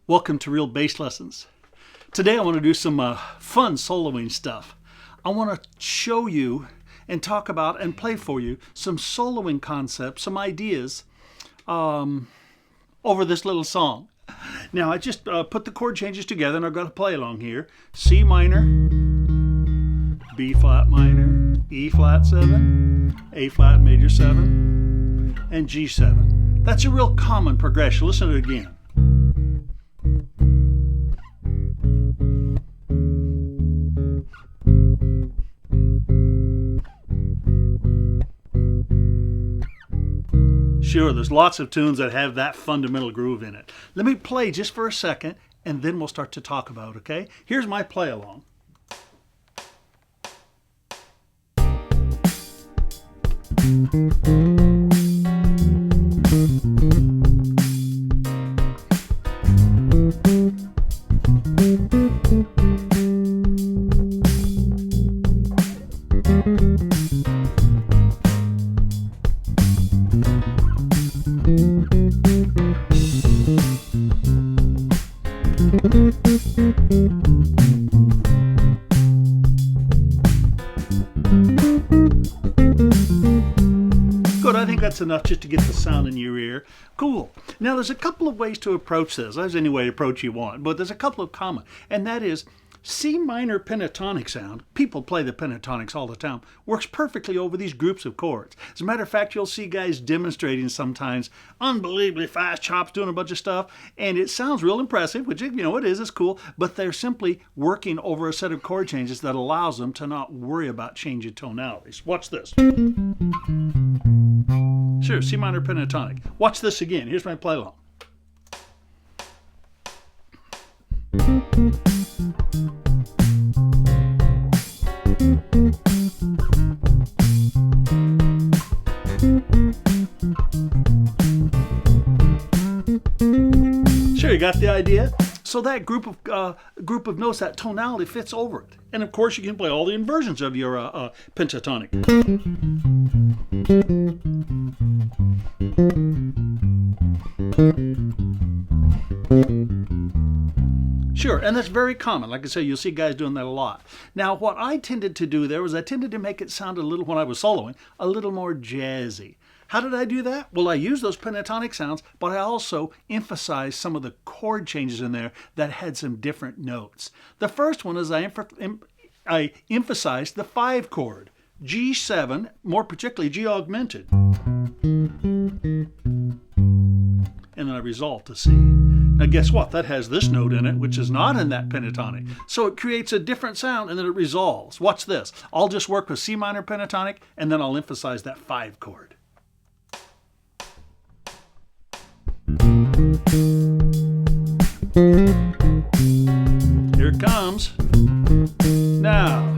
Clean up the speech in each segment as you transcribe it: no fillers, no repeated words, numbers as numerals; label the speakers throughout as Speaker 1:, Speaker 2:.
Speaker 1: Welcome to Real Bass Lessons. Today I want to do some fun soloing stuff. I want to show you and talk about and play for you some soloing concepts, some ideas over this little song. Now I just put the chord changes together and I've got to play along here. C minor, B flat minor, E flat 7, A flat major 7, and G7. That's a real common progression. Listen to it again. Sure, there's lots of tunes that have that fundamental groove in it. Let me play just for a second, and then we'll start to talk about it, okay? Here's my play along. Good, I think that's enough just to get the sound in your ear. Cool. Now there's a couple of ways to approach this. There's any way to approach you want, but there's a couple of common, and that is C minor pentatonic sound. People play the pentatonics all the time. Works perfectly over these groups of chords. As a matter of fact, you'll see guys demonstrating sometimes unbelievably fast chops, doing a bunch of stuff, and it sounds real impressive, which it is, it's cool, but they're simply working over a set of chord changes that allows them to not worry about changing tonalities. Watch this. Sure, C minor pentatonic. Watch this again. Here's my play along. Sure, you got the idea? So that group of notes, that tonality fits over it. And of course you can play all the inversions of your pentatonic. Sure, and that's very common. Like I say, you'll see guys doing that a lot. Now, what I tended to do there was I tended to make it sound a little, when I was soloing, a little more jazzy. How did I do that? Well, I used those pentatonic sounds, but I also emphasized some of the chord changes in there that had some different notes. The first one is I emphasized the 5 chord, G7, more particularly G augmented. And then I resolved to C. Now guess what? That has this note in it, which is not in that pentatonic. So it creates a different sound and then it resolves. Watch this. I'll just work with C minor pentatonic and then I'll emphasize that 5 chord. Here it comes. Now.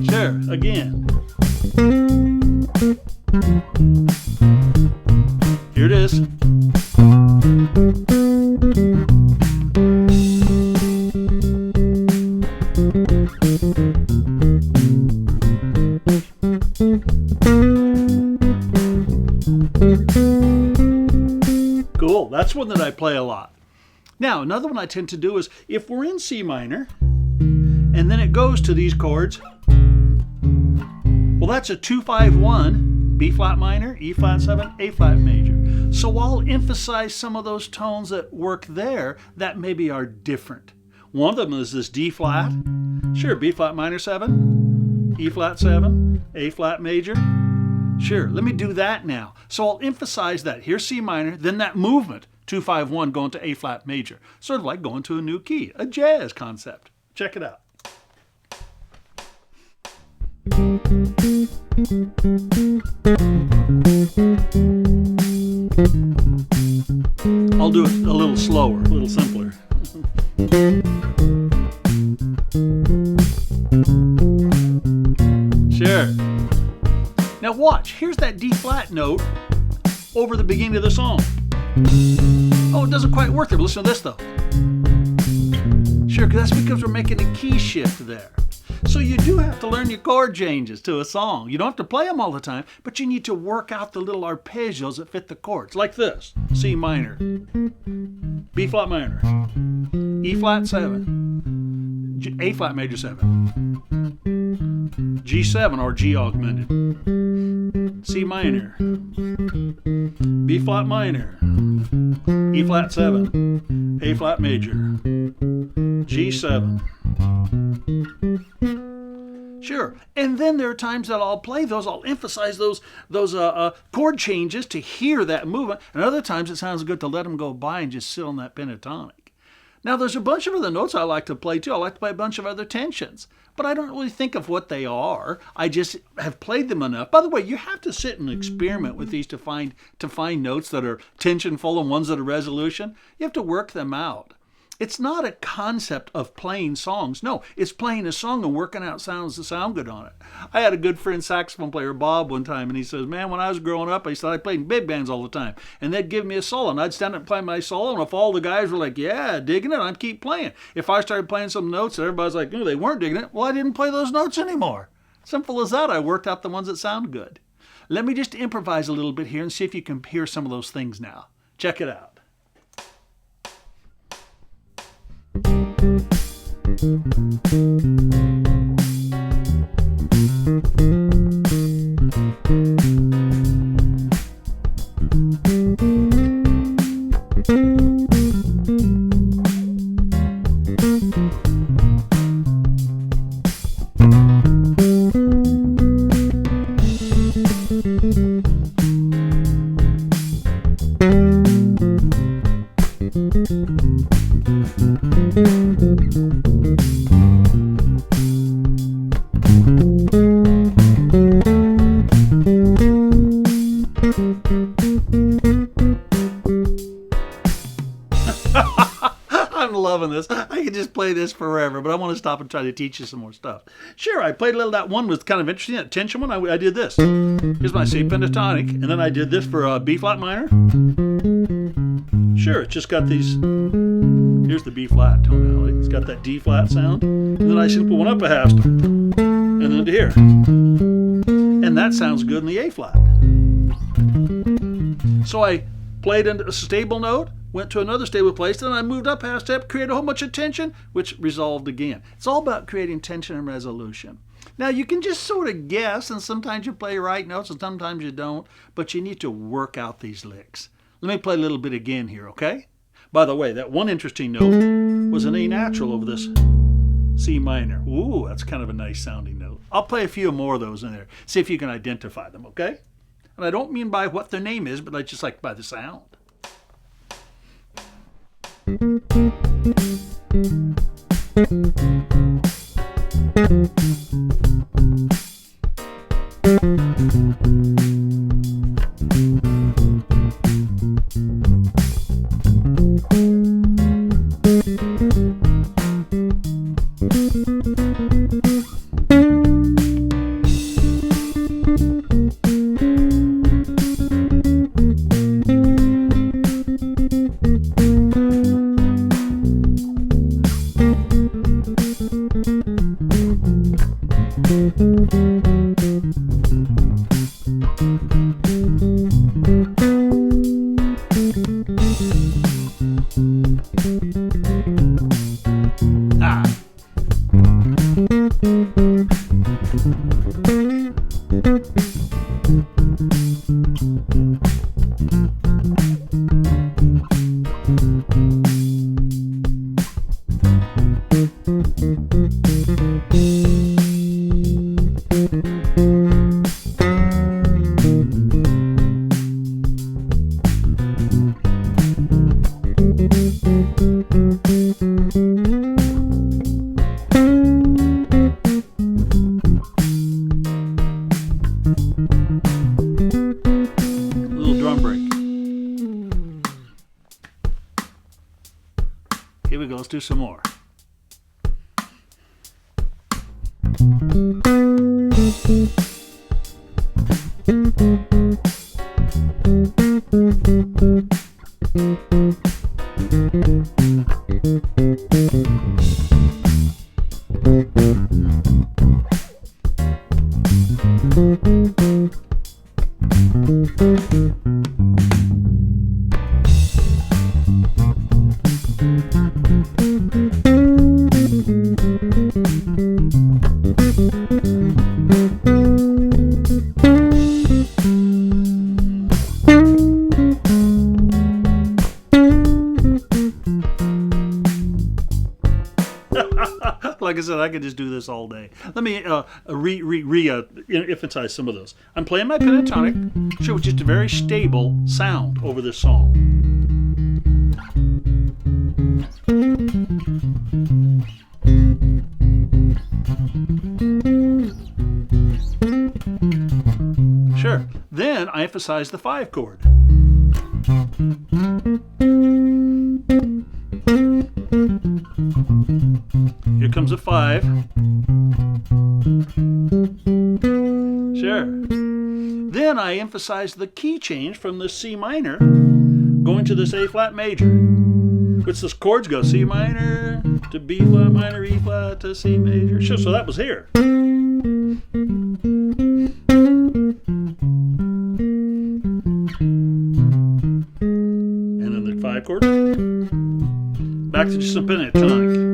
Speaker 1: Sure, again. Here it is. Cool, that's one that I play a lot. Now, another one I tend to do is if we're in C minor, and then it goes to these chords, well, that's a 2-5-1, B flat minor, E flat 7, A flat major. So I'll emphasize some of those tones that work there that maybe are different. One of them is this D flat, sure, B flat minor 7, E flat 7, A flat major. Sure, let me do that now. So I'll emphasize that. Here's C minor, then that movement, 2-5-1 going to A flat major. Sort of like going to a new key, a jazz concept. Check it out. I'll do it a little slower, a little simpler. Sure. Now watch, here's that D flat note over the beginning of the song. Oh, it doesn't quite work there, but listen to this though. Sure, because that's because we're making a key shift there. So you do have to learn your chord changes to a song. You don't have to play them all the time, but you need to work out the little arpeggios that fit the chords. Like this: C minor, B flat minor, E flat 7, A flat major 7, G7 or G augmented, C minor, B flat minor, E flat 7, A flat major, G7. Sure. And then there are times that I'll play those, I'll emphasize those chord changes to hear that movement, and other times it sounds good to let them go by and just sit on that pentatonic. Now, there's a bunch of other notes I like to play too. I like to play a bunch of other tensions, but I don't really think of what they are. I just have played them enough. By the way, you have to sit and experiment with these to find notes that are tensionful and ones that are resolution. You have to work them out. It's not a concept of playing songs. No, it's playing a song and working out sounds that sound good on it. I had a good friend, saxophone player, Bob, one time, and he says, man, when I was growing up, I said I played in big bands all the time. And they'd give me a solo, and I'd stand up and play my solo, and if all the guys were like, yeah, digging it, I'd keep playing. If I started playing some notes and everybody's like, no, they weren't digging it, well, I didn't play those notes anymore. Simple as that. I worked out the ones that sound good. Let me just improvise a little bit here and see if you can hear some of those things now. Check it out. I'm loving this. I could just play this forever, but I want to stop and try to teach you some more stuff. Sure, I played a little. That one was kind of interesting. That tension one, I did this. Here's my C pentatonic, and then I did this for B flat minor. Sure, it's just got these. Here's the B flat tonality. It's got that D flat sound, and then I simply went up a half step, and then to here, and that sounds good in the A flat. So I played a stable note, went to another stable place, then I moved up half step, created a whole bunch of tension, which resolved again. It's all about creating tension and resolution. Now, you can just sort of guess, and sometimes you play right notes, and sometimes you don't, but you need to work out these licks. Let me play a little bit again here, okay? By the way, that one interesting note was an A natural over this C minor. Ooh, that's kind of a nice sounding note. I'll play a few more of those in there, see if you can identify them, okay? And I don't mean by what their name is, but I just like by the sound. Here we go, let's do some more. I said, I could just do this all day. Let me emphasize some of those. I'm playing my pentatonic, show just a very stable sound over this song. Sure. Then I emphasize the 5 chord. Here comes a 5. Sure. Then I emphasize the key change from the C minor going to this A flat major, which the chords go C minor to B flat minor, E flat to C major. Sure, so that was here. And then the 5 chord. Back to just some pentatonic.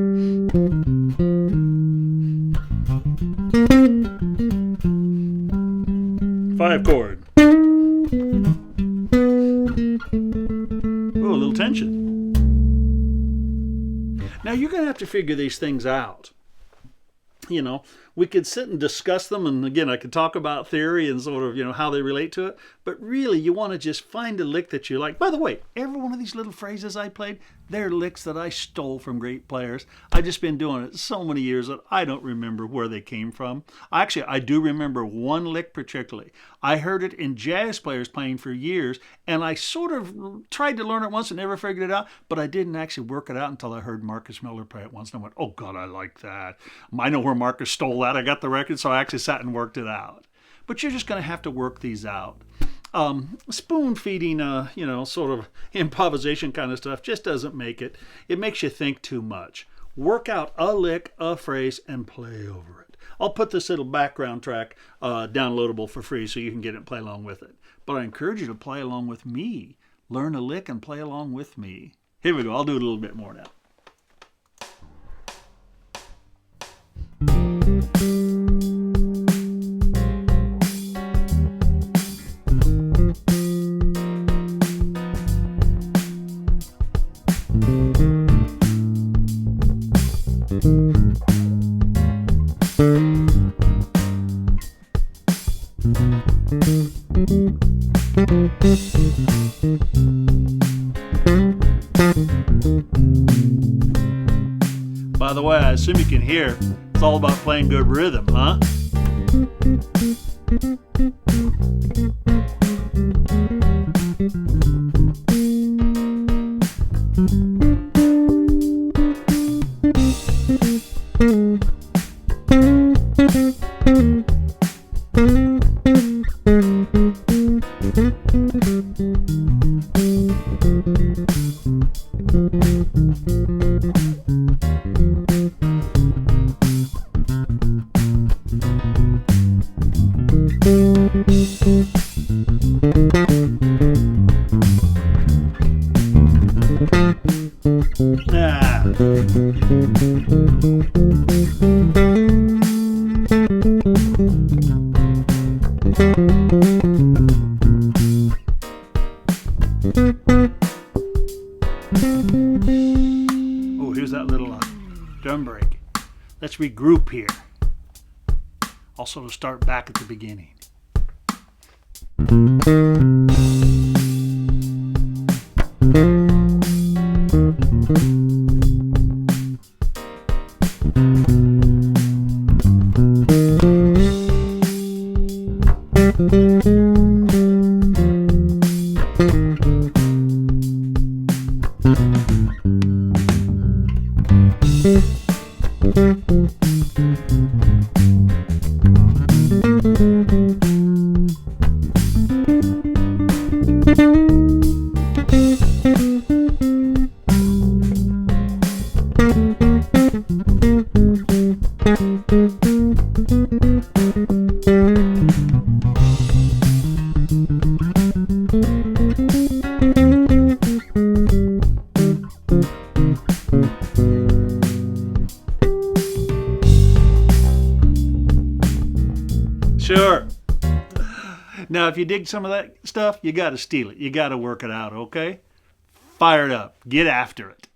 Speaker 1: Five chord. Ooh, a little tension. Now you're going to have to figure these things out. You know, we could sit and discuss them, and again, I could talk about theory and sort of, you know, how they relate to it, but really you want to just find a lick that you like. By the way, every one of these little phrases I played, they're licks that I stole from great players. I've just been doing it so many years that I don't remember where they came from. Actually, I do remember one lick particularly. I heard it in jazz players playing for years, and I sort of tried to learn it once and never figured it out, but I didn't actually work it out until I heard Marcus Miller play it once, and I went, oh God, I like that. I know where Marcus stole that. I got the record, so I actually sat and worked it out. But you're just going to have to work these out. Spoon feeding, you know, sort of improvisation kind of stuff just doesn't make it. It makes you think too much. Work out a lick, a phrase, and play over it. I'll put this little background track downloadable for free so you can get it and play along with it. But I encourage you to play along with me. Learn a lick and play along with me. Here we go. I'll do it a little bit more now. By the way, I assume you can hear it's all about playing good rhythm, huh? Oh, here's that little drum break. Let's regroup here. Also to start back at the beginning. Sure. Now, if you dig some of that stuff, you got to steal it. You got to work it out, okay? Fire it up. Get after it.